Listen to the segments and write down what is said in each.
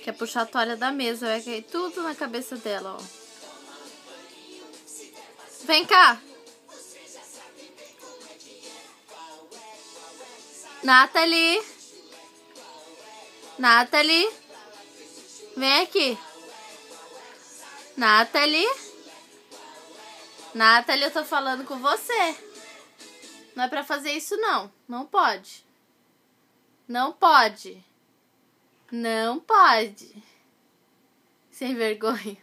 Quer puxar a toalha da mesa, vai cair tudo na cabeça dela, ó. Vem cá. Nathalie. Nathalie. Vem aqui. Nathalie. Nathalie, eu tô falando com você. Não é pra fazer isso, não. Não pode. Não pode. Não pode. Sem vergonha.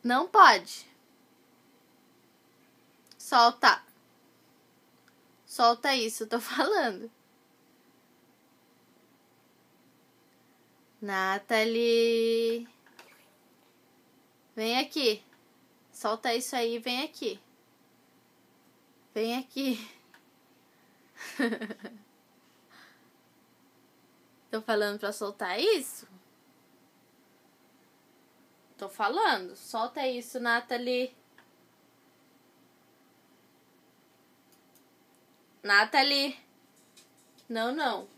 Não pode. Solta. Solta isso, eu tô falando. Nathalie. Vem aqui. Solta isso aí, vem aqui. Vem aqui. Tô falando pra soltar isso? Tô falando. Solta isso, Nathalie. Nathalie. Não, não.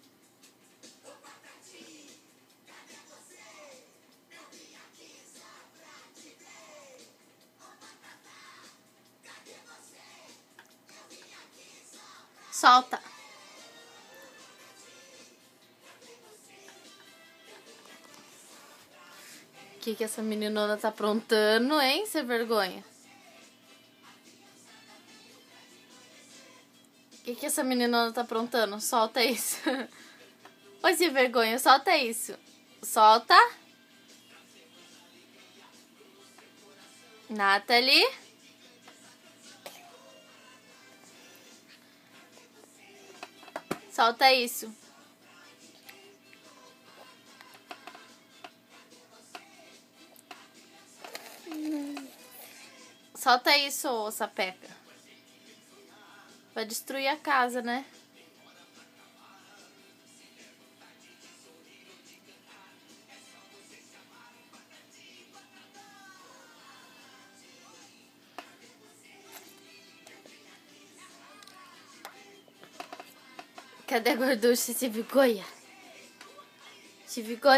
Solta. O que essa meninona tá aprontando, hein? Sem vergonha. O que essa meninona tá aprontando? Solta isso. Oi, sem vergonha, solta isso. Solta. Nathalie. Solta isso. Solta isso, ô sapeca. Vai destruir a casa, né? Cadê a gorducha? Se vergonha. Se vergonha.